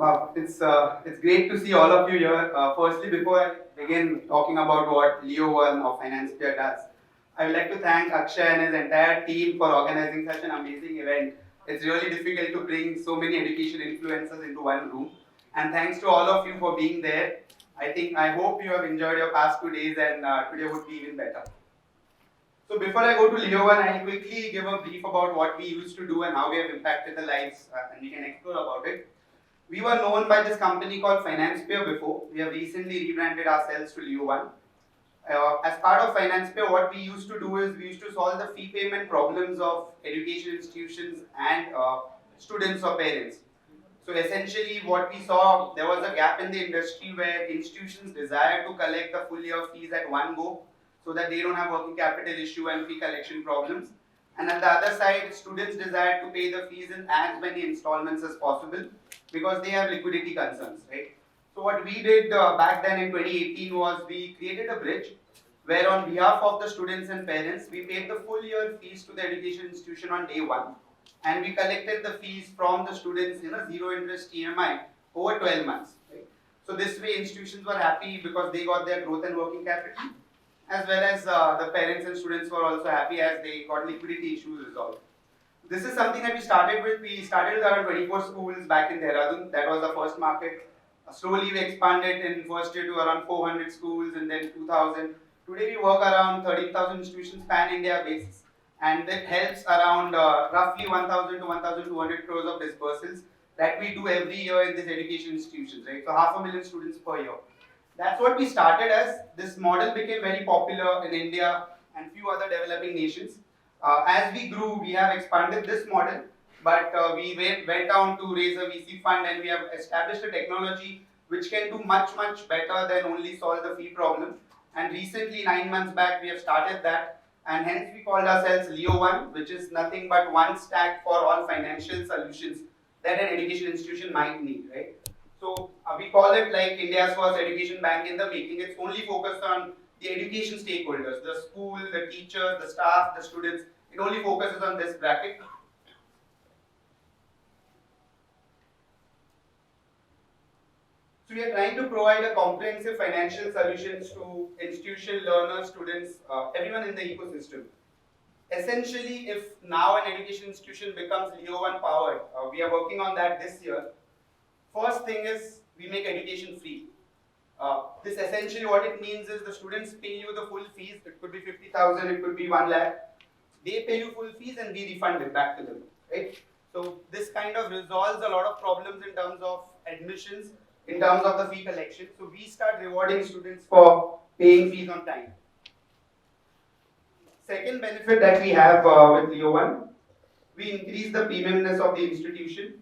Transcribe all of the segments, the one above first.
Wow, it's great to see all of you here. Firstly, before I begin talking about what LEO1 or Financepeer does, I would like to thank Akshay and his entire team for organizing such an amazing event. It's really difficult to bring so many education influencers into one room. And thanks to all of you for being there. I hope you have enjoyed your past 2 days and today would be even better. So before I go to LEO1, I'll quickly give a brief about what we used to do and how we have impacted the lives and we can explore about it. We were known by this company called Financepeer before. We have recently rebranded ourselves to LEO1. As part of Financepeer, what we used to do is we used to solve the fee payment problems of education institutions and students or parents. So essentially what we saw, there was a gap in the industry where institutions desire to collect the full year fees at one go so that they don't have working capital issue and fee collection problems. And at the other side, students desire to pay the fees in as many installments as possible because they have liquidity concerns, right? So what we did back then in 2018 was we created a bridge where on behalf of the students and parents, we paid the full year fees to the education institution on day one. And we collected the fees from the students in a zero interest EMI over 12 months. Right? So this way institutions were happy because they got their growth and working capital, as well as the parents and students were also happy as they got liquidity issues resolved. This is something that we started with. We started with around 24 schools back in Dehradun. That was the first market. Slowly we expanded in first year to around 400 schools and then 2000. Today we work around 13,000 institutions pan-India basis, and that helps around roughly 1,000 to 1,200 crores of disbursals that we do every year in these education institutions, right? So 500,000 students per year. That's what we started as. This model became very popular in India and few other developing nations. As we grew, we have expanded this model, but we went down to raise a VC fund and we have established a technology which can do much better than only solve the fee problem. And recently, 9 months back, we have started that, and hence we called ourselves LEO1, which is nothing but one stack for all financial solutions that an education institution might need, right? So we call it like India's first education bank in the making. It's only focused on the education stakeholders, the school, the teachers, the staff, the students. It only focuses on this bracket. So we are trying to provide a comprehensive financial solutions to institution learners, students, everyone in the ecosystem. Essentially, if now an education institution becomes LEO1 powered, we are working on that this year. First thing is we make education free. This essentially what it means is the students pay you the full fees. It could be 50,000, it could be 1 lakh. They pay you full fees and we refund it back to them, right? So this kind of resolves a lot of problems in terms of admissions, in terms of the fee collection. So we start rewarding students for paying fees on time. Second benefit that we have with LEO1, we increase the premiumness of the institution.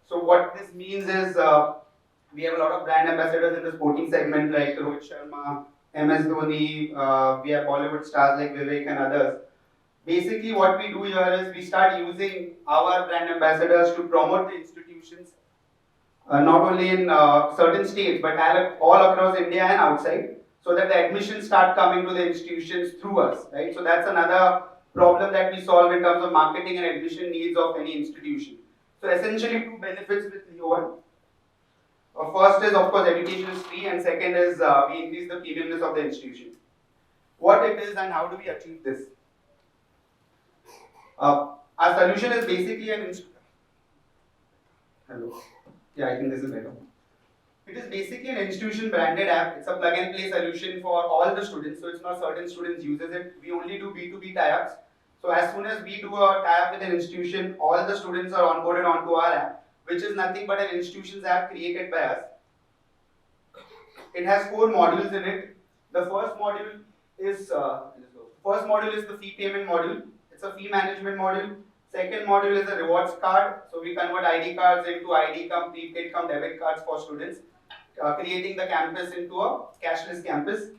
So what this means is we have a lot of brand ambassadors in the sporting segment like Rohit Sharma, MS Dhoni, we have Bollywood stars like Vivek and others. Basically what we do here is we start using our brand ambassadors to promote the institutions not only in certain states but all across India and outside, so that the admissions start coming to the institutions through us, right? So that's another problem that we solve in terms of marketing and admission needs of any institution. So essentially two benefits with LEO1. First is of course education is free, and second is we increase the premiumness of the institution. What it is and how do we achieve this? Our solution is basically Hello. Yeah, I think this is better. It is basically an institution branded app. It's a plug and play solution for all the students. So it's not certain students uses it. We only do B2B tie-ups. So as soon as we do a tie-up with an institution, all the students are onboarded onto our app, which is nothing but an institution's app created by us. It has 4 modules in it. The first module is the fee payment module. It's a fee management module. Second module is a rewards card. So we convert ID cards into ID cum, prepaid cum, debit cards for students, creating the campus into a cashless campus.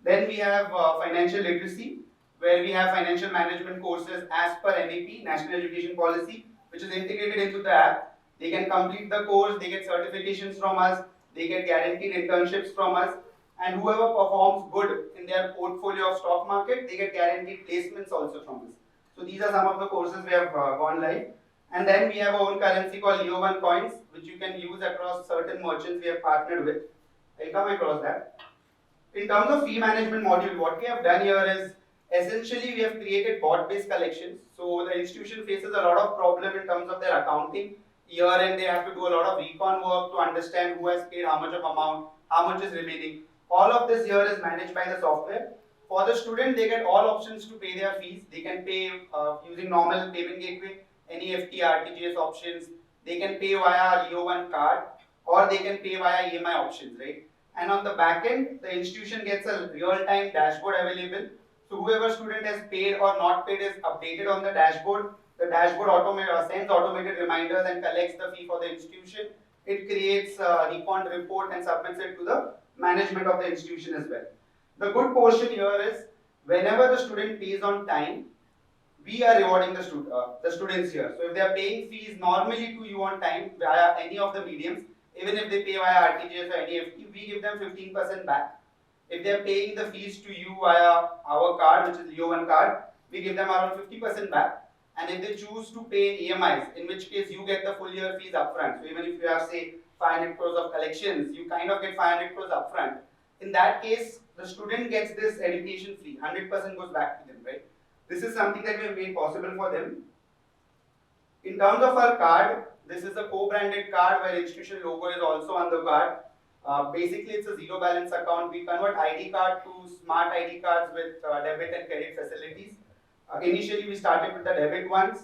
Then we have financial literacy, where we have financial management courses as per NEP, National Education Policy, which is integrated into the app. They can complete the course, they get certifications from us, they get guaranteed internships from us, and whoever performs good in their portfolio of stock market, they get guaranteed placements also from us. So these are some of the courses we have gone live. And then we have our own currency called LEO1 coins, which you can use across certain merchants we have partnered with. I'll come across that. In terms of fee management module, what we have done here is essentially we have created bot-based collections. So the institution faces a lot of problem in terms of their accounting. Year end they have to do a lot of recon work to understand who has paid how much of amount, how much is remaining. All of this here is managed by the software. For the student, they get all options to pay their fees. They can pay using normal payment gateway, NEFT, RTGS options. They can pay via LEO1 card, or they can pay via EMI options, right? And on the back end, the institution gets a real-time dashboard available. So whoever student has paid or not paid is updated on the dashboard. The dashboard sends automated reminders and collects the fee for the institution. It creates a refund report and submits it to the management of the institution as well. The good portion here is whenever the student pays on time, we are rewarding the students here. So if they are paying fees normally to you on time via any of the mediums, even if they pay via RTGS or NEFT, we give them 15% back. If they are paying the fees to you via our card, which is LEO1 card, we give them around 50% back. And if they choose to pay in EMIs, in which case you get the full year fees upfront. So even if you have say 500 crores of collections, you kind of get 500 crores upfront. In that case, the student gets this education free, 100% goes back to them, right? This is something that we have made possible for them. In terms of our card, this is a co-branded card where institution logo is also on the card. Basically, it's a zero balance account. We convert ID card to smart ID cards with debit and credit facilities. Initially, we started with the debit ones.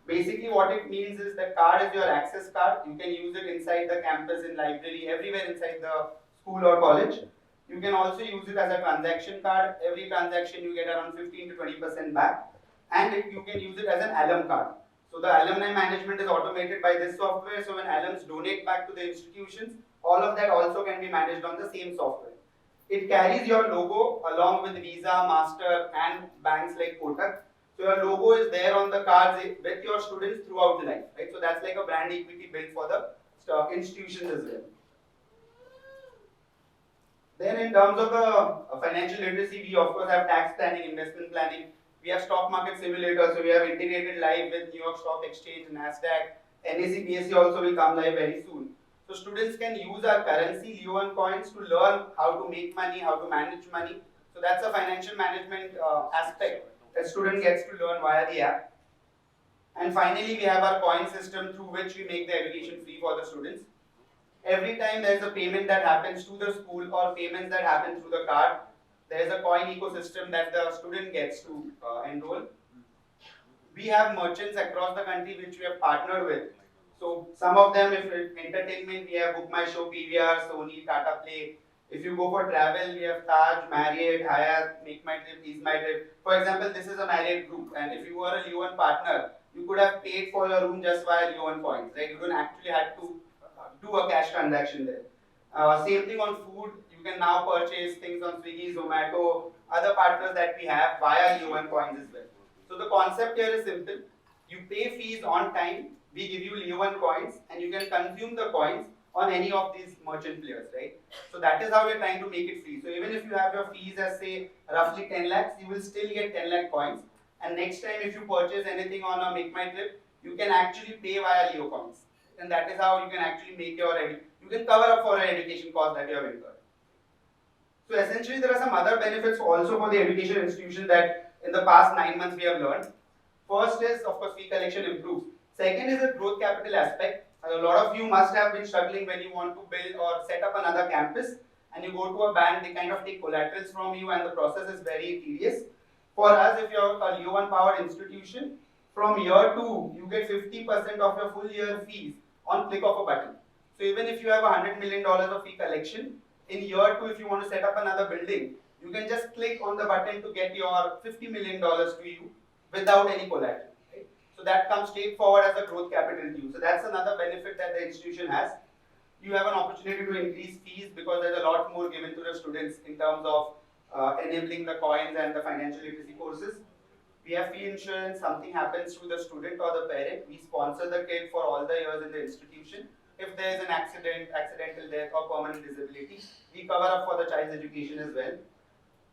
Basically, what it means is the card is your access card. You can use it inside the campus, in library, everywhere inside the school or college. You can also use it as a transaction card. Every transaction you get around 15 to 20% back. And you can use it as an alum card. So the alumni management is automated by this software. So when alums donate back to the institutions, all of that also can be managed on the same software. It carries your logo along with Visa, Master and banks like Kotak. So your logo is there on the cards with your students throughout life, right? So that's like a brand equity built for the institutions as well. Then in terms of the financial literacy, we of course have tax planning, investment planning. We have stock market simulator, so we have integrated live with New York Stock Exchange, NASDAQ, NSE, BSE also will come live very soon. So students can use our currency, LEO1 coins, to learn how to make money, how to manage money. So that's a financial management aspect that student gets to learn via the app. And finally, we have our coin system through which we make the education free for the students. Every time there is a payment that happens to the school or payments that happen through the card, there is a coin ecosystem that the student gets to enroll. We have merchants across the country which we have partnered with. So some of them, if it's entertainment, we have Book My Show, PVR, Sony, Tata Play. If you go for travel, we have Taj, Marriott, Hyatt, Make My Trip, Ease My Trip. For example, this is a Marriott group, and if you were a LEO1 partner, you could have paid for your room just via LEO1 points, right? You don't actually have to do a cash transaction there. Same thing on food. You can now purchase things on Swiggy, Zomato, other partners that we have via LEO1 coins as well. So the concept here is simple. You pay fees on time. We give you LEO1 coins, and you can consume the coins on any of these merchant players, right? So that is how we're trying to make it free. So even if you have your fees as say roughly 10 lakhs, you will still get 10 lakh coins. And next time if you purchase anything on a Make My Trip, you can actually pay via LEO coins. And that is how you can actually make you can cover up for an education cost that you have incurred. So essentially there are some other benefits also for the education institution that in the past 9 months we have learned. First is of course fee collection improves. Second is the growth capital aspect. A lot of you must have been struggling when you want to build or set up another campus and you go to a bank, they kind of take collaterals from you and the process is very tedious. For us, if you're a LEO1 powered institution, from year 2, you get 50% of your full year fees on click of a button. So even if you have $100 million of fee collection, in year 2, if you want to set up another building, you can just click on the button to get your $50 million to you without any collateral. Right? So that comes straightforward as a growth capital to you. So that's another benefit that the institution has. You have an opportunity to increase fees because there's a lot more given to the students in terms of enabling the coins and the financial literacy courses. We have fee insurance, something happens to the student or the parent, we sponsor the kid for all the years in the institution. If there is an accident, accidental death or permanent disability, we cover up for the child's education as well.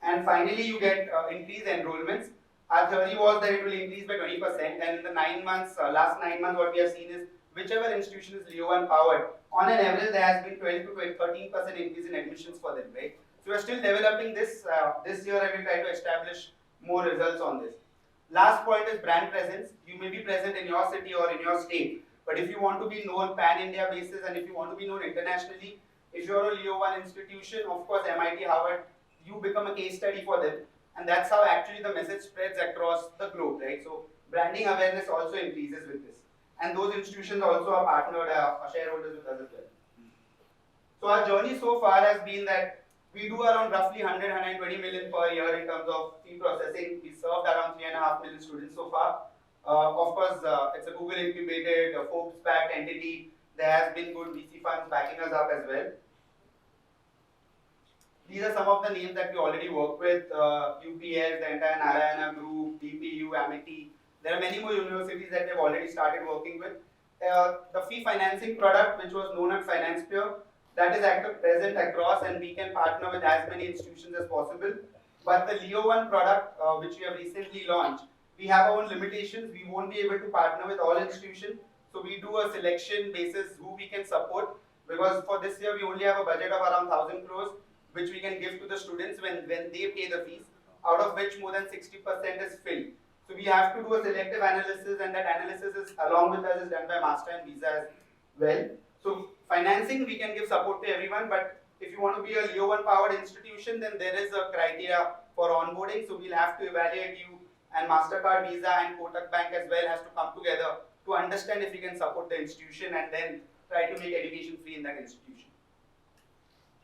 And finally, you get increased enrollments. Our theory was that it will increase by 20%, and in the 9 months, last 9 months, what we have seen is whichever institution is LEO1 powered, on an average, there has been 12 to 13% increase in admissions for them, right? So we are still developing this this year, and we try to establish more results on this. Last point is brand presence. You may be present in your city or in your state, but if you want to be known pan-India basis and if you want to be known internationally, if you're a LEO1 institution, of course MIT, Harvard, you become a case study for them, and that's how actually the message spreads across the globe, right? So branding awareness also increases with this, and those institutions also are partnered, shareholders with us as well. So our journey so far has been that we do around roughly 100-120 million per year in terms of fee processing. We served around 3.5 million students so far. Of course, it's a Google incubated, Forbes backed entity. There has been good VC funds backing us up as well. These are some of the names that we already work with: UPS, the entire Narayana Group, DPU, Amity. There are many more universities that we have already started working with. The fee financing product, which was known as Financepeer, that is present across, and we can partner with as many institutions as possible. But the LEO1 product, which we have recently launched, we have our own limitations. We won't be able to partner with all institutions. So we do a selection basis who we can support, because for this year we only have a budget of around 1,000 crores, which we can give to the students when they pay the fees, out of which more than 60% is filled. So we have to do a selective analysis, and that analysis is along with us is done by Master and Visa as well. So financing, we can give support to everyone, but if you want to be a LEO1 powered institution, then there is a criteria for onboarding. So we'll have to evaluate you, and MasterCard, Visa, and Kotak Bank as well has to come together to understand if we can support the institution and then try to make education free in that institution.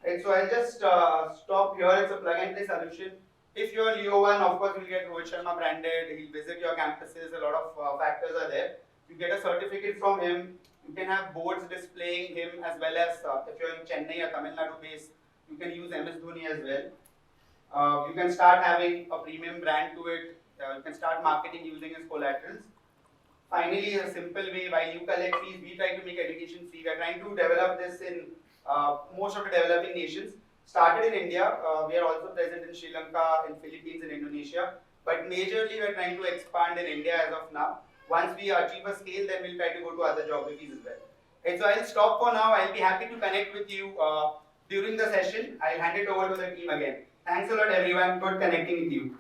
Right, so I'll just stop here. It's a plug and play solution. If you're LEO1, of course, you'll get Rohit Sharma branded. He'll visit your campuses. A lot of factors are there. You get a certificate from him. You can have boards displaying him, as well as if you're in Chennai or Tamil Nadu base, you can use MS Dhoni as well. You can start having a premium brand to it. You can start marketing using his collaterals. Finally, a simple way, while you collect fees, we try to make education free. We are trying to develop this in most of the developing nations. Started in India, we are also present in Sri Lanka, in Philippines, and Indonesia. But majorly, we are trying to expand in India as of now. Once we achieve a scale, then we'll try to go to other geographies as well. Okay, so I'll stop for now. I'll be happy to connect with you during the session. I'll hand it over to the team again. Thanks a lot, everyone. Good connecting with you.